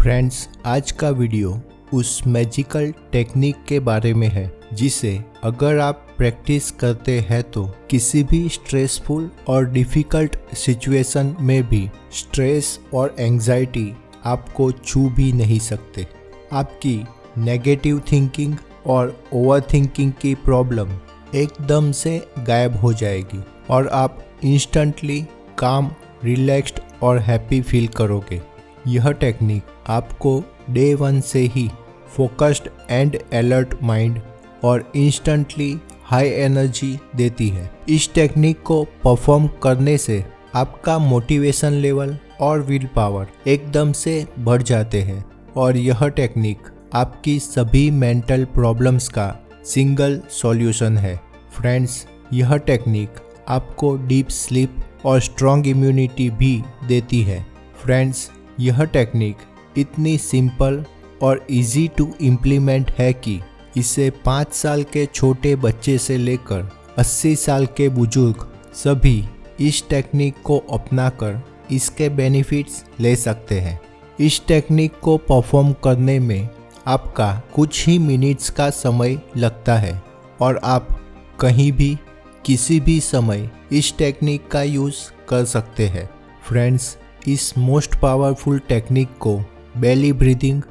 Friends, आज का video उस मैजिकल टेक्निक के बारे में है जिसे अगर आप प्रैक्टिस करते हैं तो किसी भी स्ट्रेसफुल और डिफ़िकल्ट सिचुएशन में भी स्ट्रेस और एंजाइटी आपको छू भी नहीं सकते। आपकी नेगेटिव थिंकिंग और ओवर थिंकिंग की प्रॉब्लम एकदम से गायब हो जाएगी और आप इंस्टेंटली काम, रिलैक्स्ड और हैप्पी फील करोगे। यह टेक्निक आपको डे 1 से ही फोकस्ड एंड अलर्ट माइंड और इंस्टेंटली हाई एनर्जी देती है। इस टेक्निक को परफॉर्म करने से आपका मोटिवेशन लेवल और विल पावर एकदम से बढ़ जाते हैं और यह टेक्निक आपकी सभी मेंटल प्रॉब्लम्स का सिंगल सॉल्यूशन है। फ्रेंड्स, यह टेक्निक आपको डीप स्लीप और स्ट्रॉन्ग इम्यूनिटी भी देती है। फ्रेंड्स, यह टेक्निक इतनी सिंपल और इजी टू इम्प्लीमेंट है कि इसे 5 साल के छोटे बच्चे से लेकर 80 साल के बुजुर्ग सभी इस टेक्निक को अपनाकर इसके बेनिफिट्स ले सकते हैं। इस टेक्निक को परफॉर्म करने में आपका कुछ ही मिनट्स का समय लगता है और आप कहीं भी किसी भी समय इस टेक्निक का यूज़ कर सकते हैं। फ्रेंड्स, इस मोस्ट पावरफुल टेक्निक को बेली ब्रीदिंग,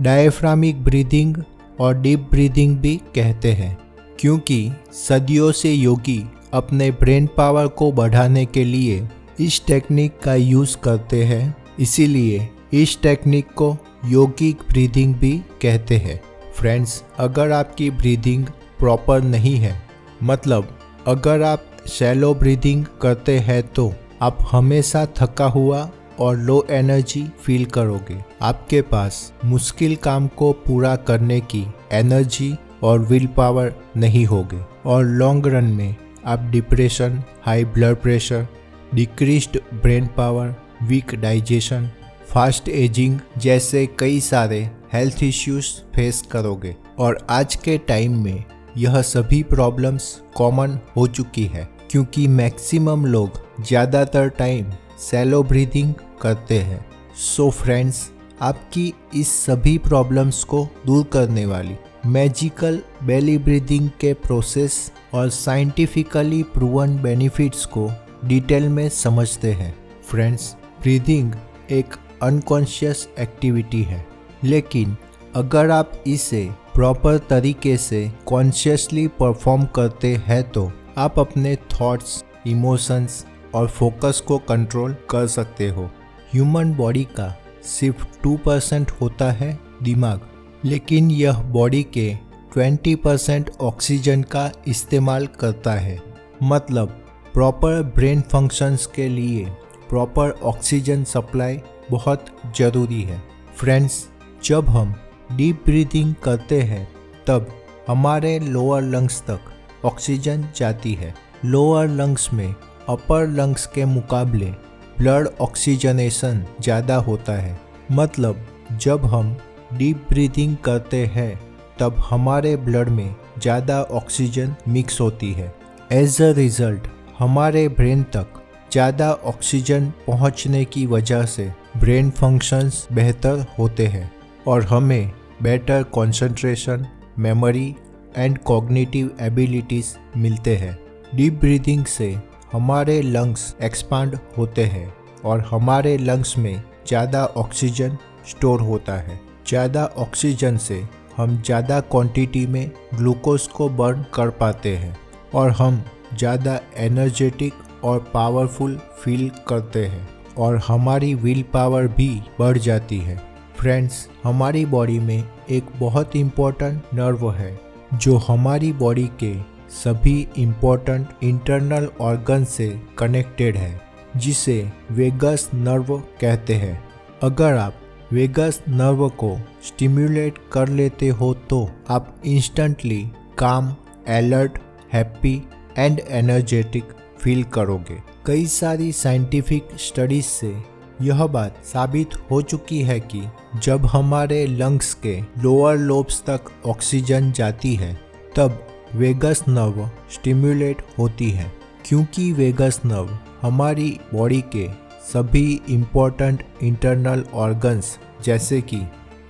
डायफ्रामिक ब्रीदिंग और डीप ब्रीदिंग भी कहते हैं, क्योंकि सदियों से योगी अपने ब्रेन पावर को बढ़ाने के लिए इस टेक्निक का यूज़ करते हैं। इसीलिए इस टेक्निक को योगिक ब्रीदिंग भी कहते हैं। फ्रेंड्स, अगर आपकी ब्रीदिंग प्रॉपर नहीं है, मतलब अगर आप शैलो ब्रीदिंग करते हैं तो आप हमेशा थका हुआ और लो एनर्जी फील करोगे। आपके पास मुश्किल काम को पूरा करने की एनर्जी और विल पावर नहीं होगे और लॉन्ग रन में आप depression, high blood pressure, decreased brain power, weak digestion, fast ageing जैसे कई सारे हेल्थ इश्यूज फेस करोगे। और आज के टाइम में यह सभी प्रॉब्लम्स कॉमन हो चुकी है, क्योंकि मैक्सिमम लोग ज़्यादातर टाइम शैलो ब्रीदिंग करते हैं। सो फ्रेंड्स, आपकी इस सभी प्रॉब्लम्स को दूर करने वाली मैजिकल बेली ब्रीदिंग के प्रोसेस और साइंटिफिकली प्रूवन बेनिफिट्स को डिटेल में समझते हैं। फ्रेंड्स, ब्रीदिंग एक अनकॉन्शियस एक्टिविटी है, लेकिन अगर आप इसे प्रॉपर तरीके से कॉन्शियसली परफॉर्म करते हैं तो आप अपने थॉट्स, इमोशंस और फोकस को कंट्रोल कर सकते हो। ह्यूमन बॉडी का सिर्फ 2% होता है दिमाग, लेकिन यह बॉडी के 20% ऑक्सीजन का इस्तेमाल करता है। मतलब प्रॉपर ब्रेन फंक्शंस के लिए प्रॉपर ऑक्सीजन सप्लाई बहुत ज़रूरी है। फ्रेंड्स, जब हम डीप ब्रीदिंग करते हैं तब हमारे लोअर लंग्स तक ऑक्सीजन जाती है। लोअर लंग्स में अपर लंग्स के मुकाबले ब्लड ऑक्सीजनेशन ज़्यादा होता है। मतलब जब हम डीप ब्रीदिंग करते हैं तब हमारे ब्लड में ज़्यादा ऑक्सीजन मिक्स होती है। एज अ रिज़ल्ट हमारे ब्रेन तक ज़्यादा ऑक्सीजन पहुंचने की वजह से ब्रेन फंक्शंस बेहतर होते हैं और हमें better concentration, memory and cognitive abilities मिलते हैं। डीप ब्रीदिंग से हमारे लंग्स एक्सपांड होते हैं और हमारे लंग्स में ज़्यादा ऑक्सीजन स्टोर होता है। ज़्यादा ऑक्सीजन से हम ज़्यादा क्वांटिटी में ग्लूकोज को बर्न कर पाते हैं और हम ज़्यादा एनर्जेटिक और पावरफुल फील करते हैं और हमारी विल पावर भी बढ़ जाती है। फ्रेंड्स, हमारी बॉडी में एक बहुत इम्पोर्टेंट नर्व है जो हमारी बॉडी के सभी इम्पोर्टेंट इंटरनल ऑर्गन से कनेक्टेड है, जिसे वेगस नर्व कहते हैं। अगर आप वेगस नर्व को स्टिम्युलेट कर लेते हो तो आप इंस्टेंटली काम, alert, happy and energetic feel करोगे। कई सारी साइंटिफिक स्टडीज से यह बात साबित हो चुकी है कि जब हमारे लंग्स के लोअर लोब्स तक ऑक्सीजन जाती है तब वेगस नर्व स्टिम्युलेट होती है, क्योंकि वेगस नर्व हमारी बॉडी के सभी इम्पोर्टेंट इंटरनल ऑर्गन्स जैसे कि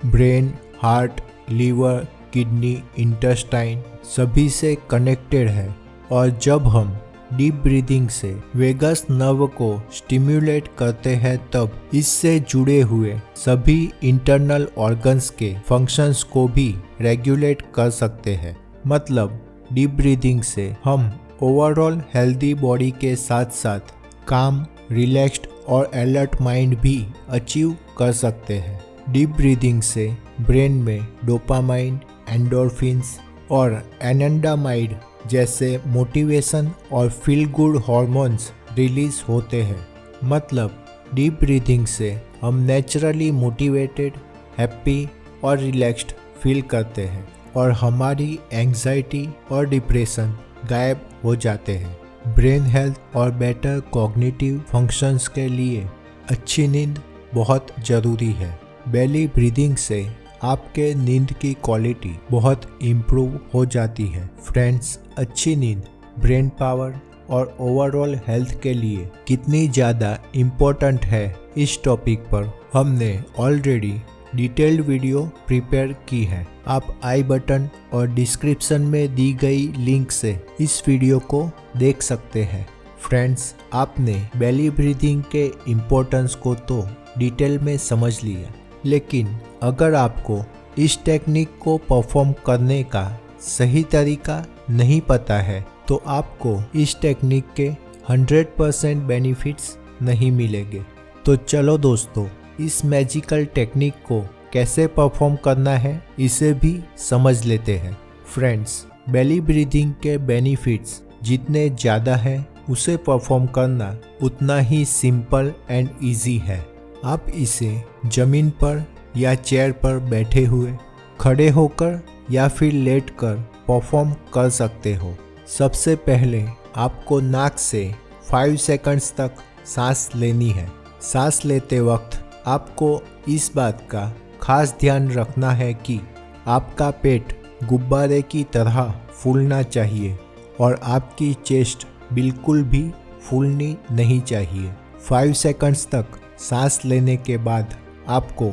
brain, heart, liver, kidney, intestine सभी से कनेक्टेड है। और जब हम डीप ब्रीदिंग से वेगस नर्व को स्टिम्युलेट करते हैं तब इससे जुड़े हुए सभी इंटरनल ऑर्गन्स के फंक्शंस को भी रेगुलेट कर सकते हैं। मतलब डीप ब्रीदिंग से हम ओवरऑल हेल्दी बॉडी के साथ साथ काम, रिलैक्स्ड और अलर्ट माइंड भी अचीव कर सकते हैं। डीप ब्रीदिंग से ब्रेन में डोपामाइन, एंडोर्फिन्स और एनंडामाइड जैसे मोटिवेशन और फील गुड हार्मोन्स रिलीज होते हैं। मतलब डीप ब्रीदिंग से हम नेचुरली मोटिवेटेड, हैप्पी और रिलैक्स्ड फील करते हैं और हमारी एंग्जाइटी और डिप्रेशन गायब हो जाते हैं। ब्रेन हेल्थ और बेटर कॉग्निटिव फंक्शंस के लिए अच्छी नींद बहुत ज़रूरी है। बेली ब्रीदिंग से आपके नींद की क्वालिटी बहुत इम्प्रूव हो जाती है। फ्रेंड्स, अच्छी नींद ब्रेन पावर और ओवरऑल हेल्थ के लिए कितनी ज़्यादा इम्पोर्टेंट है, इस टॉपिक पर हमने ऑलरेडी डिटेल्ड वीडियो प्रिपेयर की है। आप आई बटन और डिस्क्रिप्शन में दी गई लिंक से इस वीडियो को देख सकते हैं। फ्रेंड्स, आपने बेली ब्रीदिंग के इम्पोर्टेंस को तो डिटेल में समझ लिया, लेकिन अगर आपको इस टेक्निक को परफॉर्म करने का सही तरीका नहीं पता है तो आपको इस टेक्निक के 100% बेनिफिट्स नहीं मिलेंगे। तो चलो दोस्तों, इस मैजिकल टेक्निक को कैसे परफॉर्म करना है इसे भी समझ लेते हैं। फ्रेंड्स, बेली ब्रीदिंग के बेनिफिट्स जितने ज़्यादा हैं उसे परफॉर्म करना उतना ही सिंपल एंड इजी है। आप इसे ज़मीन पर या चेयर पर बैठे हुए, खड़े होकर या फिर लेटकर परफॉर्म कर सकते हो। सबसे पहले आपको नाक से 5 सेकंड्स तक सांस लेनी है। सांस लेते वक्त आपको इस बात का खास ध्यान रखना है कि आपका पेट गुब्बारे की तरह फूलना चाहिए और आपकी चेस्ट बिल्कुल भी फूलनी नहीं चाहिए। 5 सेकंड्स तक सांस लेने के बाद आपको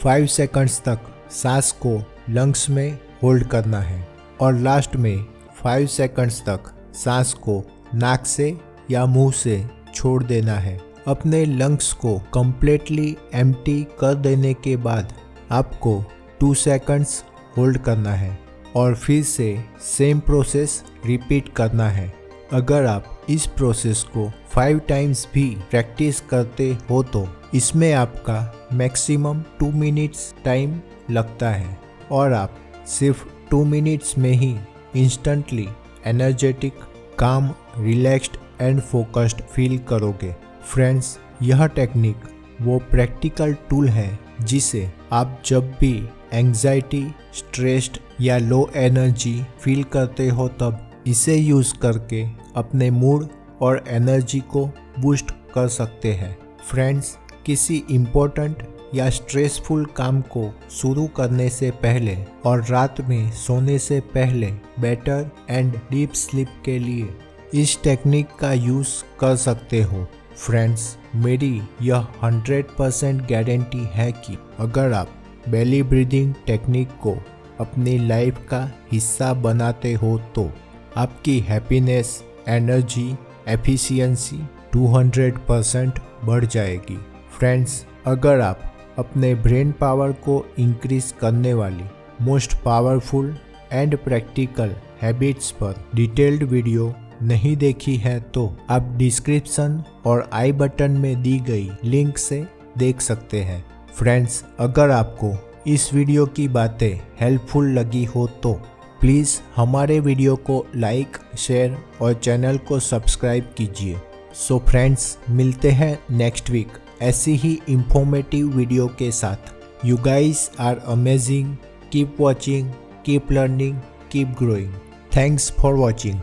5 सेकंड्स तक सांस को लंग्स में होल्ड करना है और लास्ट में 5 सेकंड्स तक सांस को नाक से या मुंह से छोड़ देना है। अपने लंग्स को कम्प्लीटली एम्प्टी कर देने के बाद आपको 2 सेकंड्स होल्ड करना है और फिर से सेम प्रोसेस रिपीट करना है। अगर आप इस प्रोसेस को 5 टाइम्स भी प्रैक्टिस करते हो तो इसमें आपका मैक्सिमम 2 मिनट्स टाइम लगता है और आप सिर्फ 2 मिनट्स में ही इंस्टेंटली एनर्जेटिक, काम, रिलैक्स्ड एंड फोकस्ड फील करोगे। फ्रेंड्स, यह टेक्निक वो प्रैक्टिकल टूल है जिसे आप जब भी एंग्जाइटी, स्ट्रेस्ड या लो एनर्जी फील करते हो तब इसे यूज़ करके अपने मूड और एनर्जी को बूस्ट कर सकते हैं। फ्रेंड्स, किसी इम्पोर्टेंट या स्ट्रेसफुल काम को शुरू करने से पहले और रात में सोने से पहले बेटर एंड डीप स्लीप के लिए इस टेक्निक का यूज़ कर सकते हो। फ्रेंड्स, मेरी यह 100% गारंटी है कि अगर आप बेली ब्रीदिंग टेक्निक को अपनी लाइफ का हिस्सा बनाते हो तो आपकी हैप्पीनेस, एनर्जी, एफिशिएंसी 200% बढ़ जाएगी। फ्रेंड्स, अगर आप अपने ब्रेन पावर को इंक्रीज करने वाली most powerful and practical habits पर डिटेल्ड वीडियो नहीं देखी है तो आप डिस्क्रिप्शन और आई बटन में दी गई लिंक से देख सकते हैं। फ्रेंड्स, अगर आपको इस वीडियो की बातें हेल्पफुल लगी हो तो प्लीज़ हमारे वीडियो को लाइक, शेयर और चैनल को सब्सक्राइब कीजिए। सो फ्रेंड्स, मिलते हैं नेक्स्ट वीक ऐसी ही इंफॉर्मेटिव वीडियो के साथ। You guys are amazing, keep watching, keep learning, keep growing. Thanks for watching.